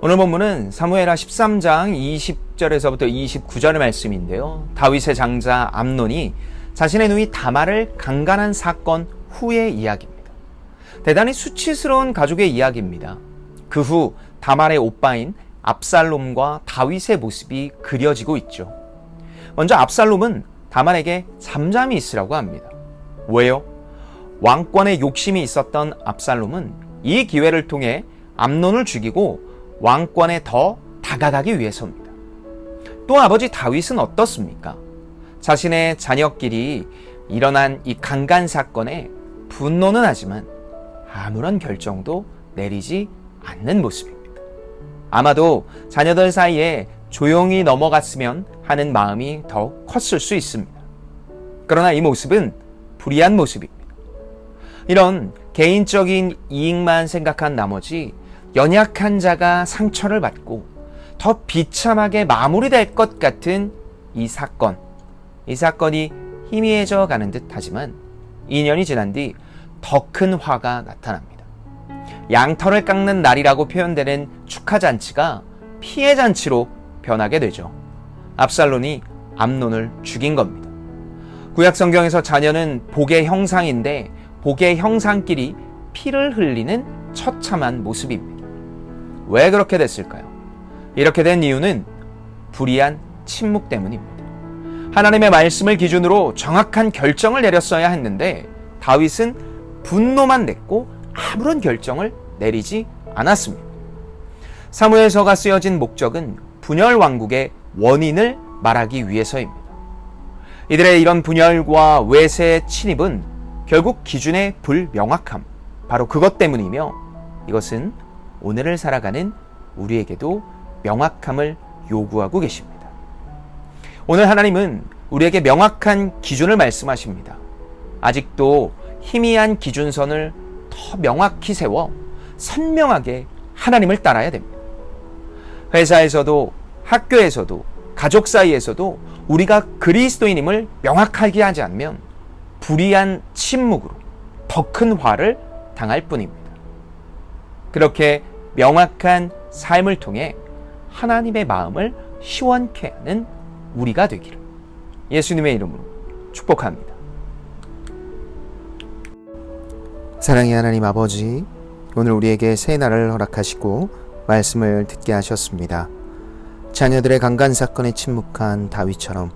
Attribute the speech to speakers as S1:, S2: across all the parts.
S1: 오늘 본문은 사무엘하 13장 20절에서부터 29절의 말씀인데요. 다윗의 장자 암논이 자신의 누이 다말을 강간한 사건 후의 이야기입니다. 대단히 수치스러운 가족의 이야기입니다. 그 후 다말의 오빠인 압살롬과 다윗의 모습이 그려지고 있죠. 먼저 압살롬은 다말에게 잠잠히 있으라고 합니다. 왜요? 왕권에 욕심이 있었던 압살롬은 이 기회를 통해 암논을 죽이고 왕권에 더 다가가기 위해서입니다. 또 아버지 다윗은 어떻습니까? 자신의 자녀끼리 일어난 이 강간 사건에 분노는 하지만 아무런 결정도 내리지 않는 모습입니다. 아마도 자녀들 사이에 조용히 넘어갔으면 하는 마음이 더 컸을 수 있습니다. 그러나 이 모습은 불의한 모습입니다. 이런 개인적인 이익만 생각한 나머지 연약한 자가 상처를 받고 더 비참하게 마무리될 것 같은 이 사건이 희미해져 가는 듯 하지만 2년이 지난 뒤 더 큰 화가 나타납니다. 양털을 깎는 날이라고 표현되는 축하잔치가 피해잔치로 변하게 되죠. 압살롬이 암논을 죽인 겁니다. 구약 성경에서 자녀는 복의 형상인데 복의 형상끼리 피를 흘리는 처참한 모습입니다. 왜 그렇게 됐을까요? 이렇게 된 이유는 불의한 침묵 때문입니다. 하나님의 말씀을 기준으로 정확한 결정을 내렸어야 했는데 다윗은 분노만 냈고 아무런 결정을 내리지 않았습니다. 사무엘서가 쓰여진 목적은 분열 왕국의 원인을 말하기 위해서입니다. 이들의 이런 분열과 외세의 침입은 결국 기준의 불명확함, 바로 그것 때문이며 이것은 오늘을 살아가는 우리에게도 명확함을 요구하고 계십니다. 오늘 하나님은 우리에게 명확한 기준을 말씀하십니다. 아직도 희미한 기준선을 더 명확히 세워 선명하게 하나님을 따라야 됩니다. 회사에서도 학교에서도 가족 사이에서도 우리가 그리스도인임을 명확하게 하지 않으면 불의한 침묵으로 더 큰 화를 당할 뿐입니다. 그렇게 명확한 삶을 통해 하나님의 마음을 시원케 하는 우리가 되기를 예수님의 이름으로 축복합니다.
S2: 사랑의 하나님 아버지, 오늘 우리에게 새 날을 허락하시고 말씀을 듣게 하셨습니다. 자녀들의 강간 사건에 침묵한 다윗처럼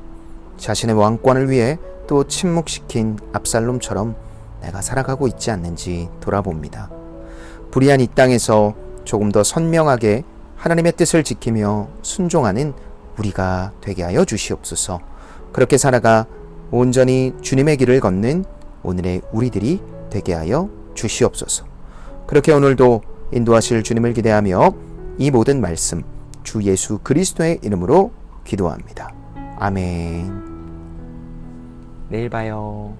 S2: 자신의 왕권을 위해 또 침묵시킨 압살롬처럼 내가 살아가고 있지 않는지 돌아봅니다. 불의한 이 땅에서 조금 더 선명하게 하나님의 뜻을 지키며 순종하는 우리가 되게 하여 주시옵소서. 그렇게 살아가 온전히 주님의 길을 걷는 오늘의 우리들이 되게 하여 주시옵소서. 그렇게 오늘도 인도하실 주님을 기대하며 이 모든 말씀 주 예수 그리스도의 이름으로 기도합니다. 아멘.
S1: 내일 봐요.